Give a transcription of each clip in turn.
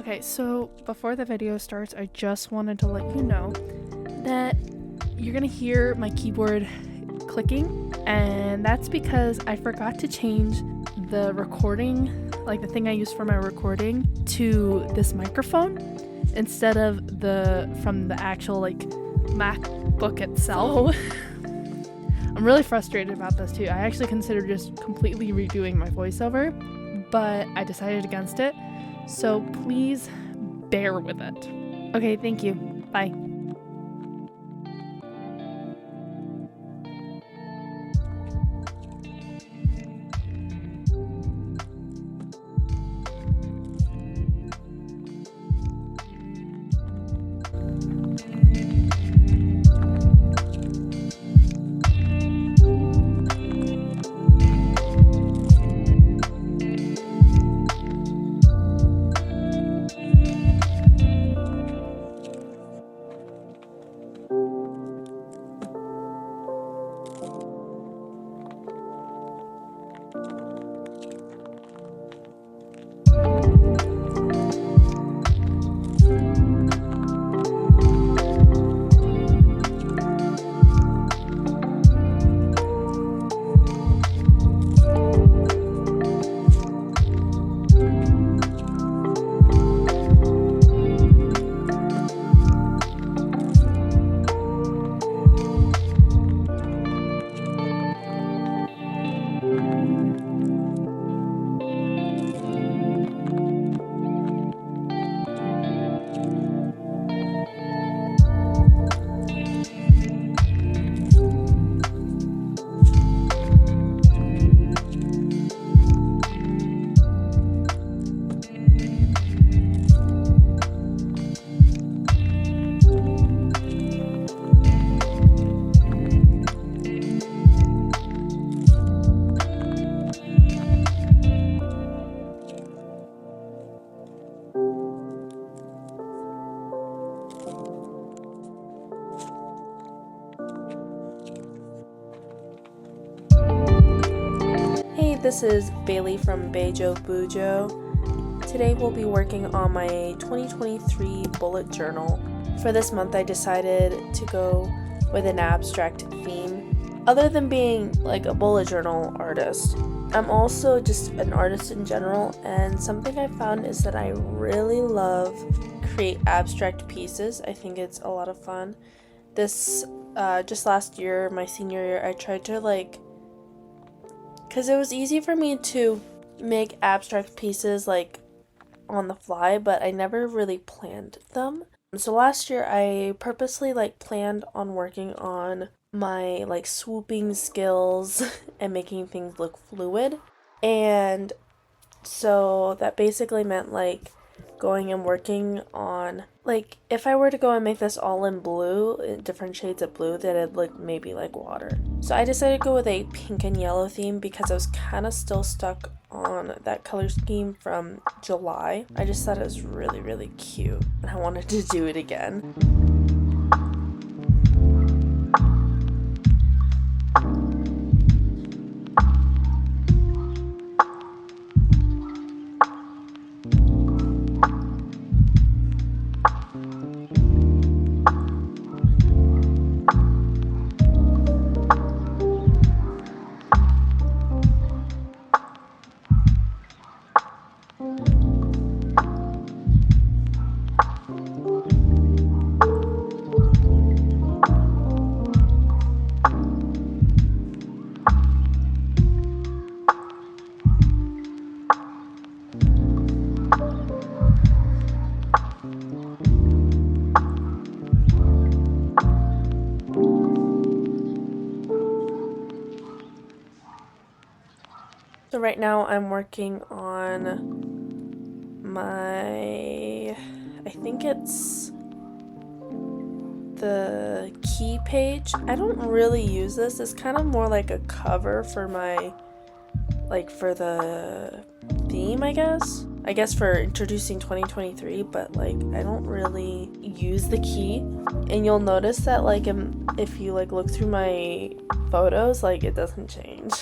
Okay, so before the video starts, I just wanted to let you know that you're gonna hear my keyboard clicking, and that's because I forgot to change the recording, like the thing I use for my recording, to this microphone instead of from the actual like MacBook itself. I'm really frustrated about this too. I actually considered just completely redoing my voiceover, but I decided against it. So please bear with it. Okay, thank you. Bye. Hey, this is Bailey from Beijo Bujo. Today we'll be working on my 2023 bullet journal. For this month I decided to go with an abstract theme. Other than being like a bullet journal artist, I'm also just an artist in general, and something I found is that I really love create abstract pieces. I think it's a lot of fun. This just last year, my senior year, I tried to because it was easy for me to make abstract pieces on the fly, but I never really planned them. So last year I purposely planned on working on my swooping skills and making things look fluid. And so that basically meant going and working on if I were to go and make this all in blue, different shades of blue, then it'd look maybe like water. So I decided to go with a pink and yellow theme because I was kind of still stuck on that color scheme from July. I just thought it was really, really cute and I wanted to do it again. So right now I'm working on my, I think it's the key page. I don't really use this. It's kind of more like a cover for my, for the theme, I guess. I guess for introducing 2023, but I don't really use the key. And you'll notice that if you look through my photos, it doesn't change.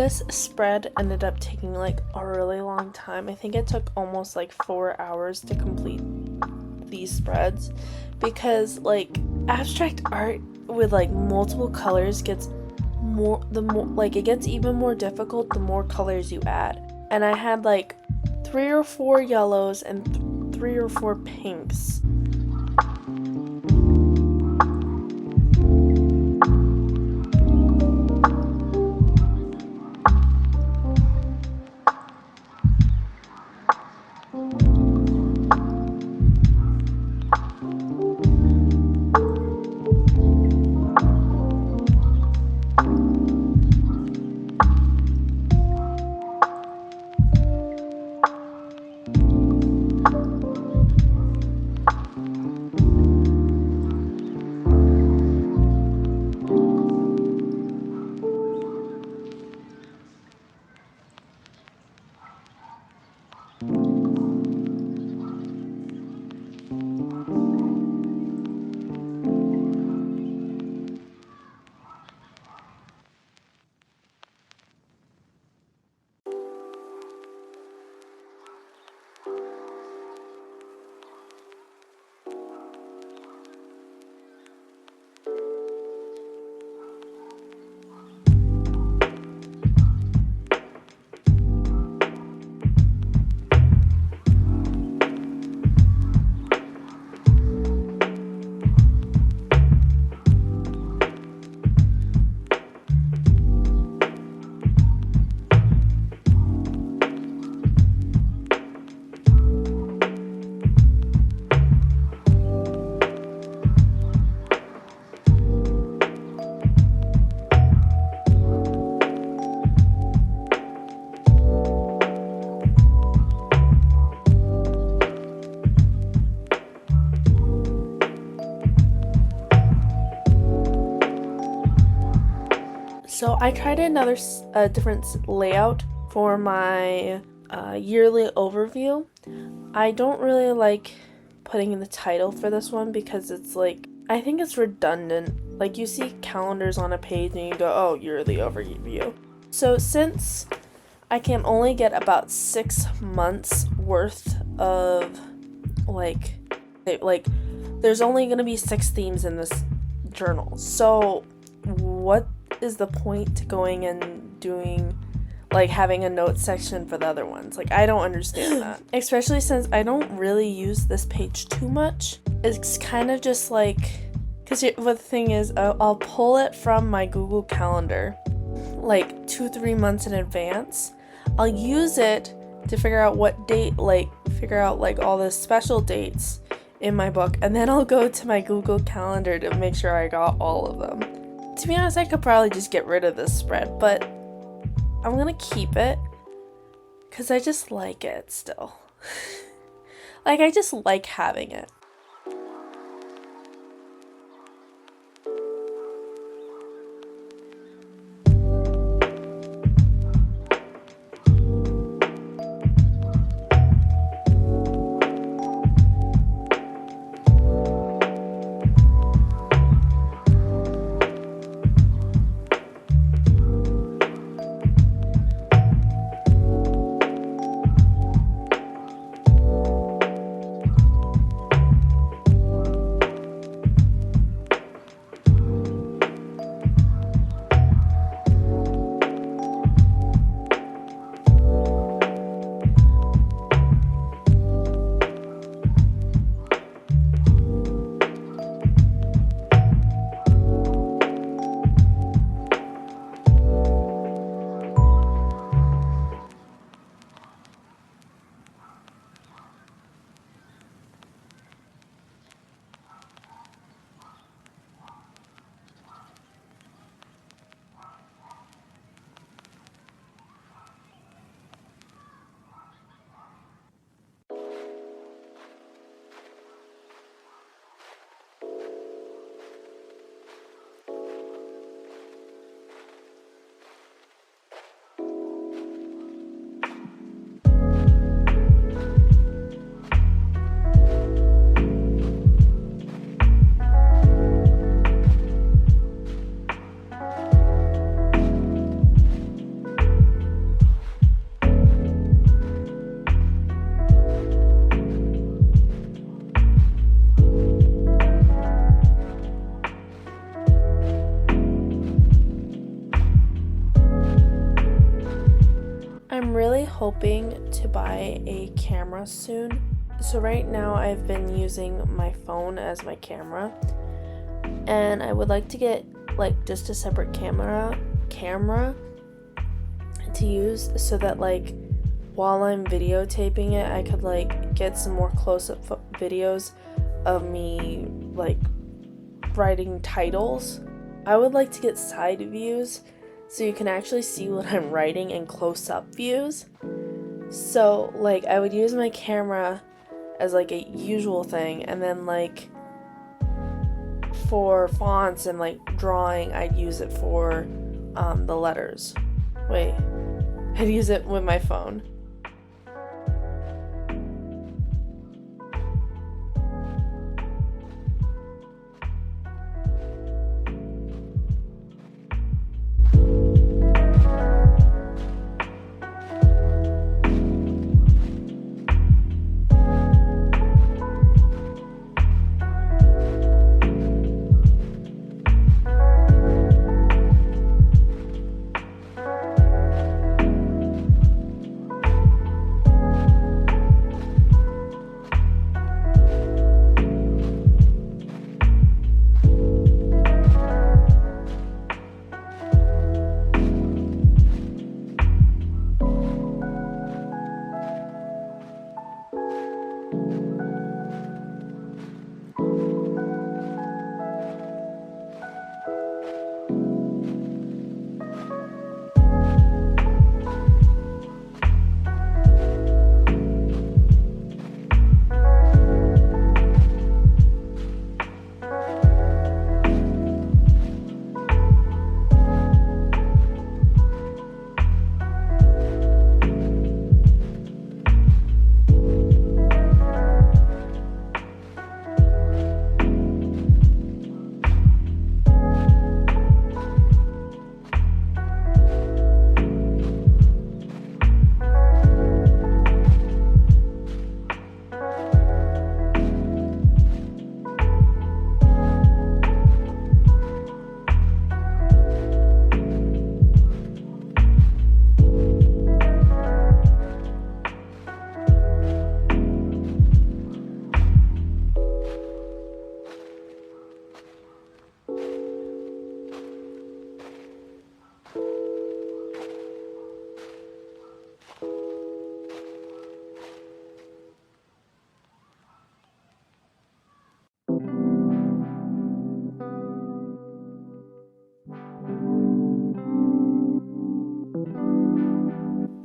This spread ended up taking like a really long time. I think it took almost like 4 hours to complete these spreads, because like abstract art with like multiple colors gets it gets even more difficult the more colors you add. And I had like 3 or 4 yellows and 3 or 4 pinks. So I tried another different layout for my yearly overview. I don't really like putting in the title for this one because it's like, I think it's redundant. Like you see calendars on a page and you go, oh, yearly overview. So since I can only get about 6 months worth of there's only going to be 6 themes in this journal. So what is the point to going and doing like having a note section for the other ones? Like, I don't understand that. Especially since I don't really use this page too much. It's kind of just like, because what the thing is, I'll pull it from my Google Calendar like 2-3 months in advance. I'll use it to figure out what date, figure out all the special dates in my book, and then I'll go to my Google Calendar to make sure I got all of them. To be honest, I could probably just get rid of this spread, but I'm gonna keep it because I just like it still. I just like having it. really hoping to buy a camera soon. So right now I've been using my phone as my camera, and I would like to get like just a separate camera to use so that like while I'm videotaping it I could like get some more close-up videos of me like writing titles. I would like to get side views so you can actually see what I'm writing and close-up views. So like I would use my camera as like a usual thing, and then like for fonts and like drawing I'd use it for the letters. I'd use it with my phone.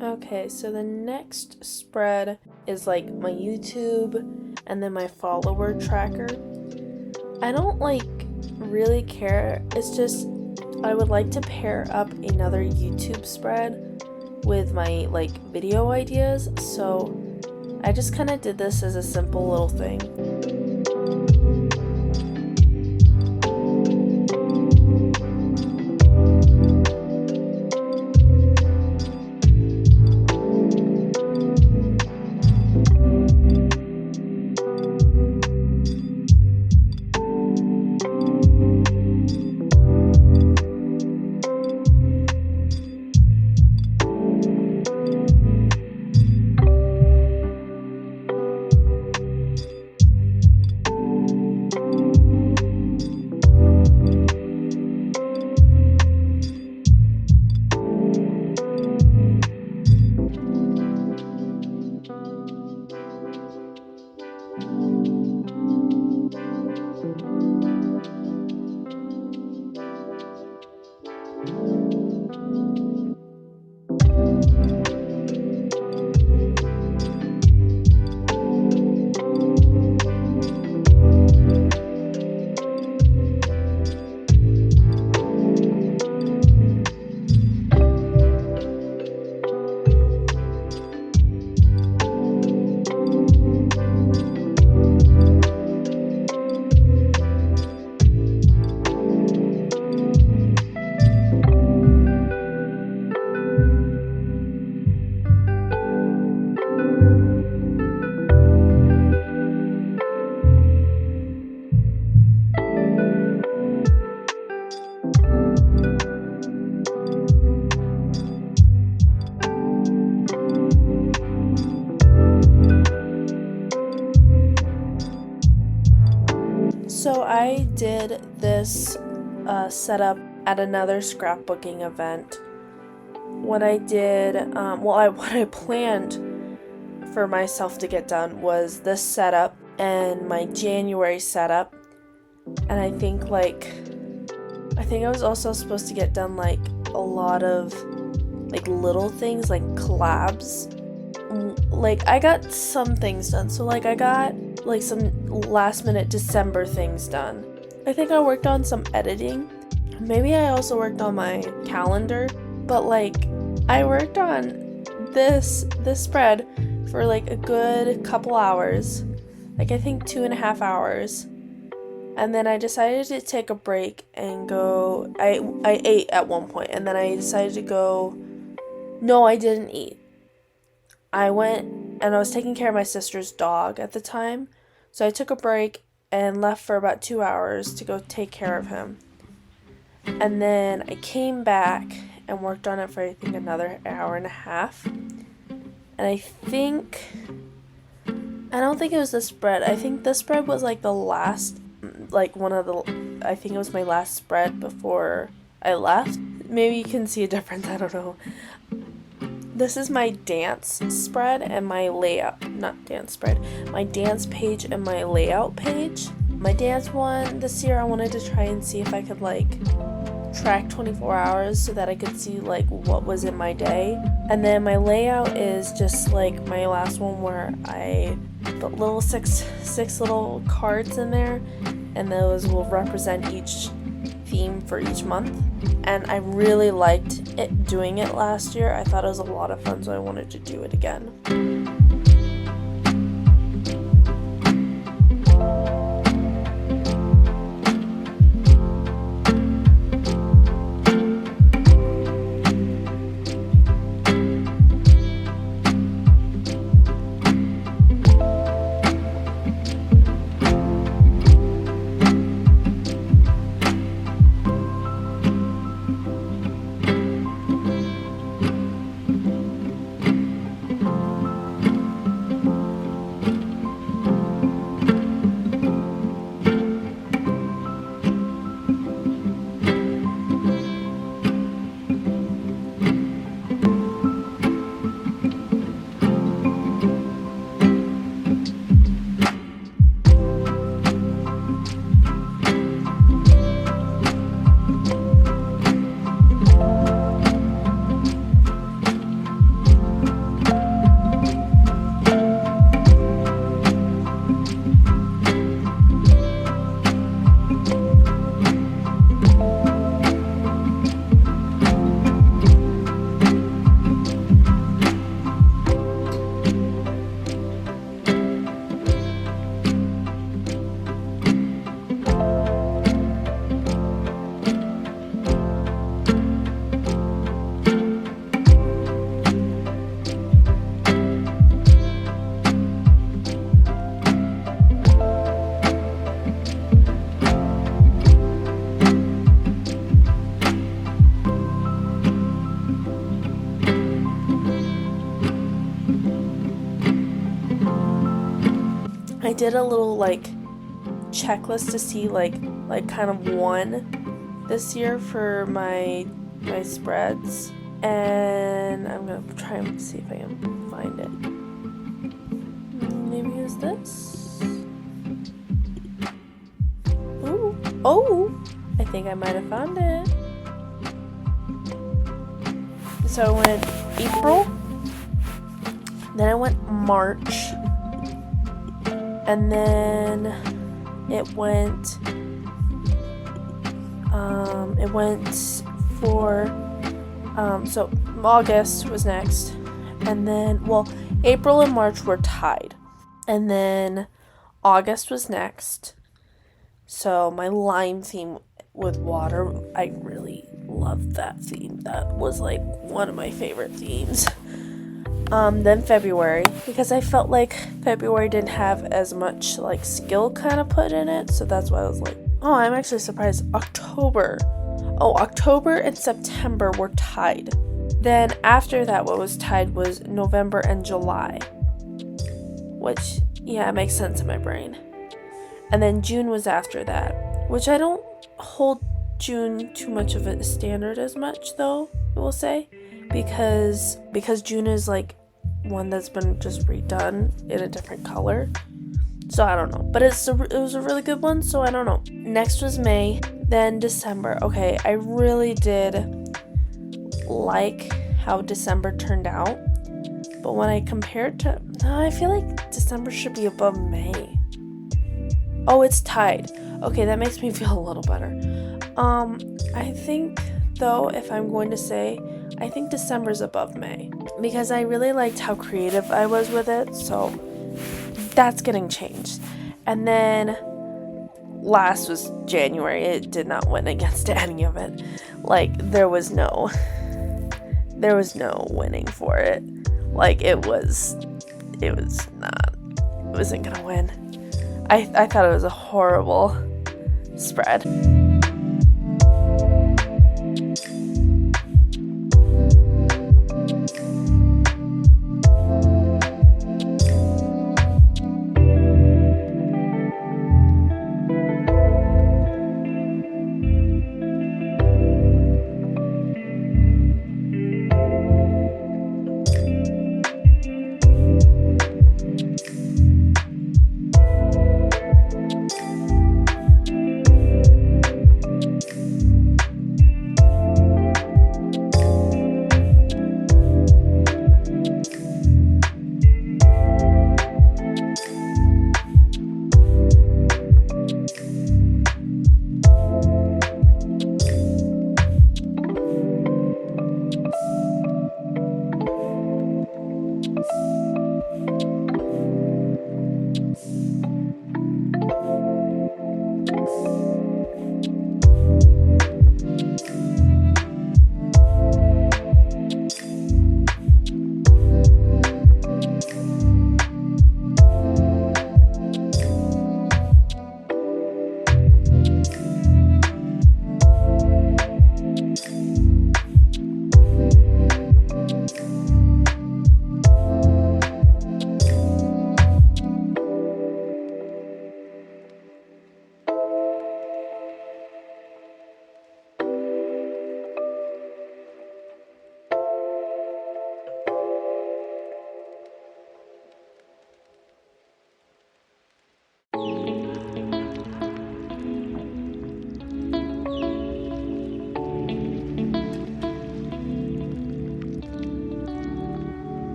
Okay, so the next spread is like my YouTube and then my follower tracker. I don't like really care. It's just I would like to pair up another YouTube spread with my like video ideas. So I just kind of did this as a simple little thing. I did this setup at another scrapbooking event. What I did, what I planned for myself to get done was this setup and my January setup, and I think I was also supposed to get done like a lot of like little things like collabs. Like I got some things done, so like I got like some last minute December things done. I think I worked on some editing. Maybe I also worked on my calendar, but like I worked on this spread for like a good couple hours, like I think 2.5 hours, and then I decided to take a break and go. I ate at one point, and then I decided to go. No, I didn't eat. I went and I was taking care of my sister's dog at the time, so I took a break and left for about 2 hours to go take care of him, and then I came back and worked on it for I think another hour and a half. And I don't think it was the spread. I think this spread was like the last, like I think it was my last spread before I left. Maybe you can see a difference, I don't know. This is my dance spread and my layout, not dance spread, my dance page and my layout page. My dance one this year, I wanted to try and see if I could like track 24 hours so that I could see like what was in my day. And then my layout is just like my last one where I put little six little cards in there, and those will represent each theme for each month. And I really liked it doing it last year. I thought it was a lot of fun, so I wanted to do it again. I did a little like checklist to see like kind of one this year for my spreads, and I'm gonna try and see if I can find it. Maybe it's this. Oh, I think I might have found it. So I went April, then I went March, and then it went for so August was next, and then April and March were tied, and then August was next. So my lime theme with water, I really loved that theme. That was like one of my favorite themes. Then February, because I felt like February didn't have as much like skill kind of put in it, so that's why I was like, oh, I'm actually surprised. October and September were tied. Then after that, what was tied was November and July, which, yeah, it makes sense in my brain. And then June was after that, which I don't hold June too much of a standard as much, though, I will say, because June is like one that's been just redone in a different color. So I don't know, but it was a really good one, so I don't know. Next was May, then December. Okay, I really did like how December turned out, but when I compared to, I feel like December should be above May. Oh, it's tied. Okay, that makes me feel a little better. I think, though, if I'm going to say, I think December's above May, because I really liked how creative I was with it, so that's getting changed. And then last was January. It did not win against any of it. Like, there was no winning for it. Like, it wasn't gonna win. I thought it was a horrible spread.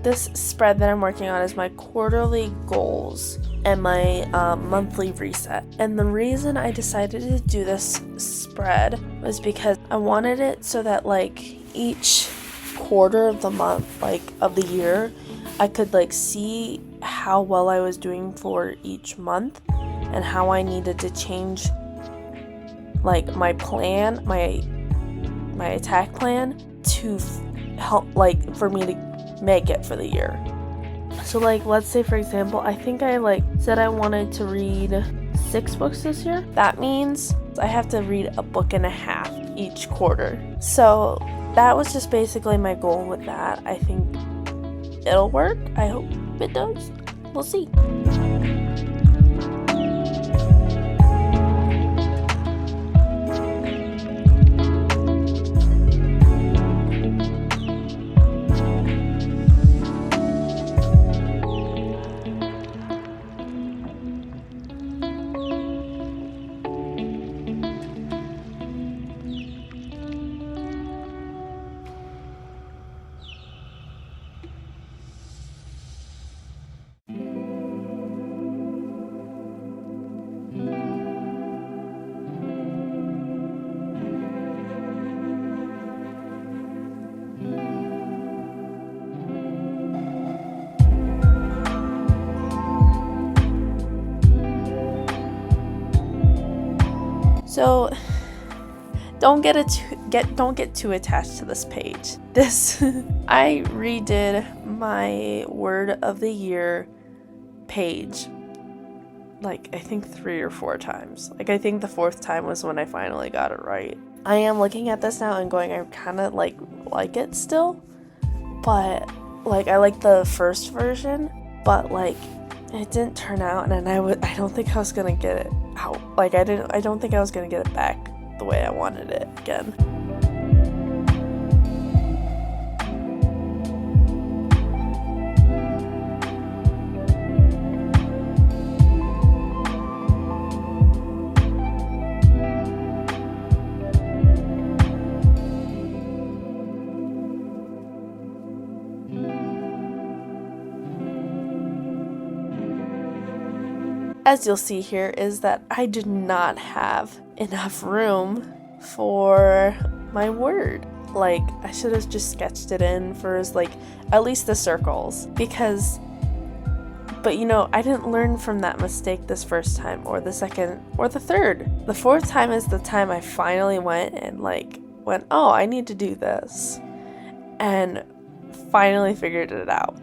this spread that I'm working on is my quarterly goals and my monthly reset. And the reason I decided to do this spread was because I wanted it so that like each quarter of the month, like of the year, I could like see how well I was doing for each month and how I needed to change like my plan, my attack plan to help like for me to make it for the year. So like let's say for example, I think I like said I wanted to read 6 books this year. That means I have to read a book and a half each quarter. So that was just basically my goal with that. I think it'll work. I hope it does. We'll see. So don't get too attached to this page. I redid my word of the year page like I think 3 or 4 times. Like I think the 4th time was when I finally got it right. I am looking at this now and going, I kind of like it still, but like I like the first version, but like it didn't turn out, and I don't think I was gonna get it out. Like I don't think I was gonna get it back the way I wanted it again. As you'll see here is that I did not have enough room for my word. Like I should have just sketched it in for like at least the circles, but you know, I didn't learn from that mistake this first time or the second or the third. The 4th time is the time I finally went, oh, I need to do this, and finally figured it out.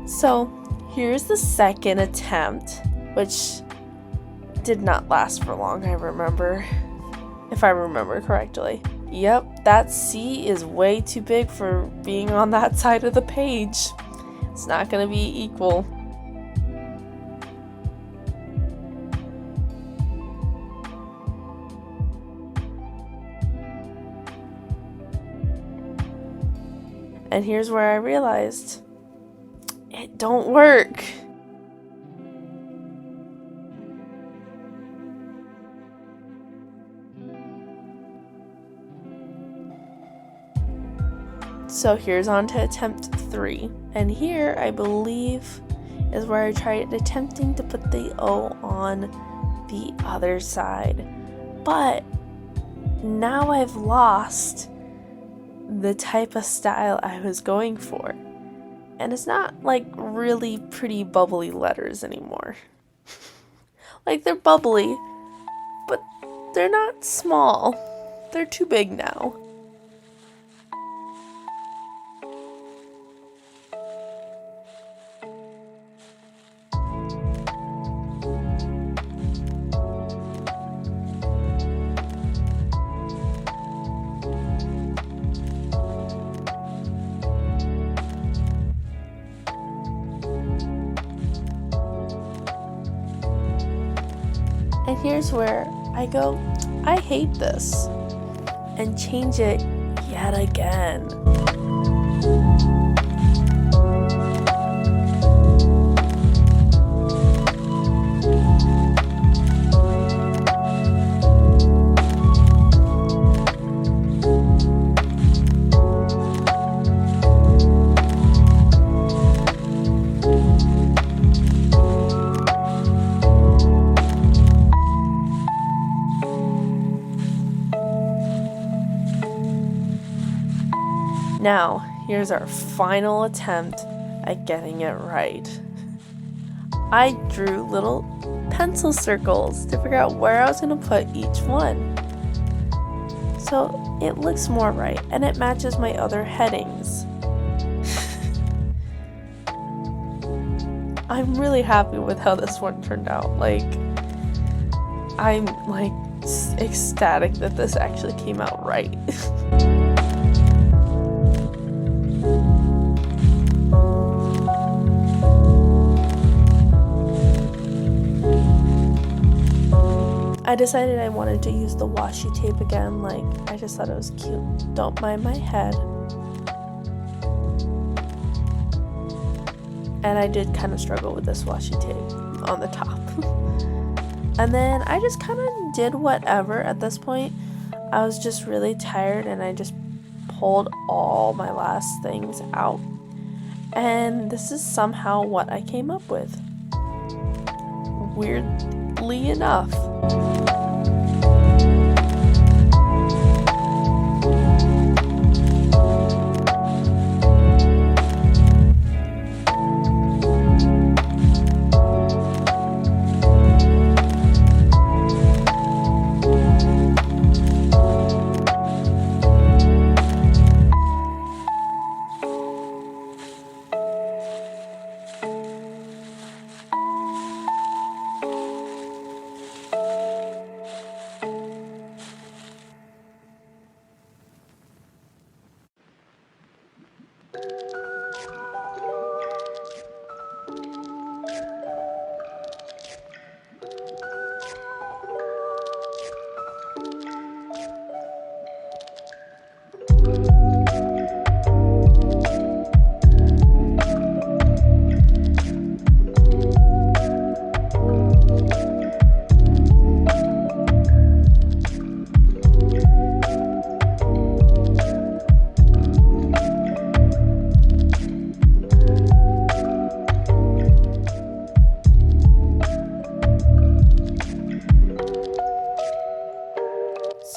So here's the second attempt, which did not last for long, I remember, if I remember correctly. Yep, that C is way too big for being on that side of the page. It's not going to be equal. And here's where I realized it don't work. So here's on to attempt 3. And here, I believe, is where I tried attempting to put the O on the other side. But now I've lost the type of style I was going for. And it's not like really pretty bubbly letters anymore. Like they're bubbly, but they're not small. They're too big now. And here's where I go, I hate this, and change it yet again. Now, here's our final attempt at getting it right. I drew little pencil circles to figure out where I was going to put each one. So it looks more right, and it matches my other headings. I'm really happy with how this one turned out. Like, I'm like ecstatic that this actually came out right. I decided I wanted to use the washi tape again. Like, I just thought it was cute. Don't mind my head. And I did kind of struggle with this washi tape on the top. And then I just kind of did whatever at this point. I was just really tired and I just pulled all my last things out. And this is somehow what I came up with. Weirdly enough.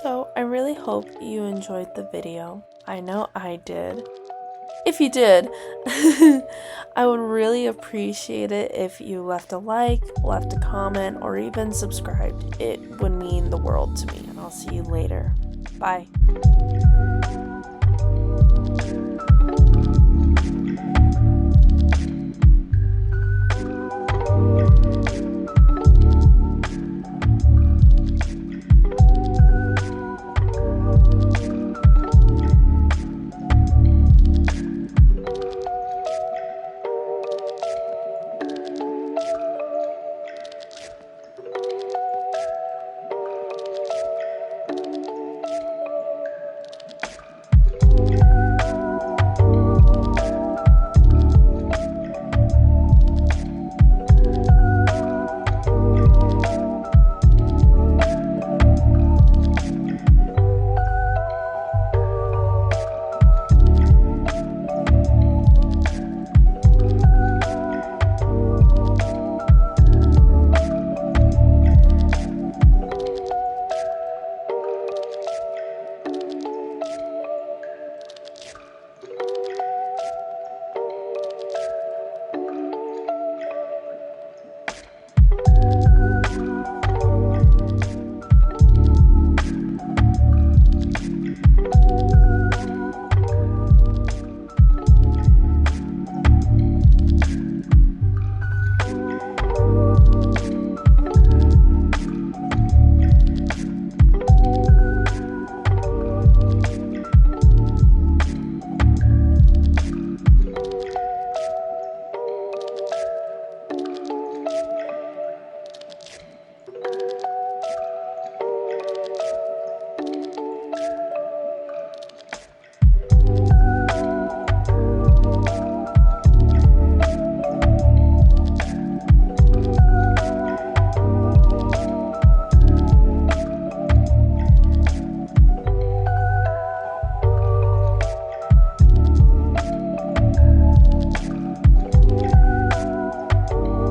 So I really hope you enjoyed the video. I know I did. If you did, I would really appreciate it if you left a like, left a comment, or even subscribed. It would mean the world to me, and I'll see you later. Bye.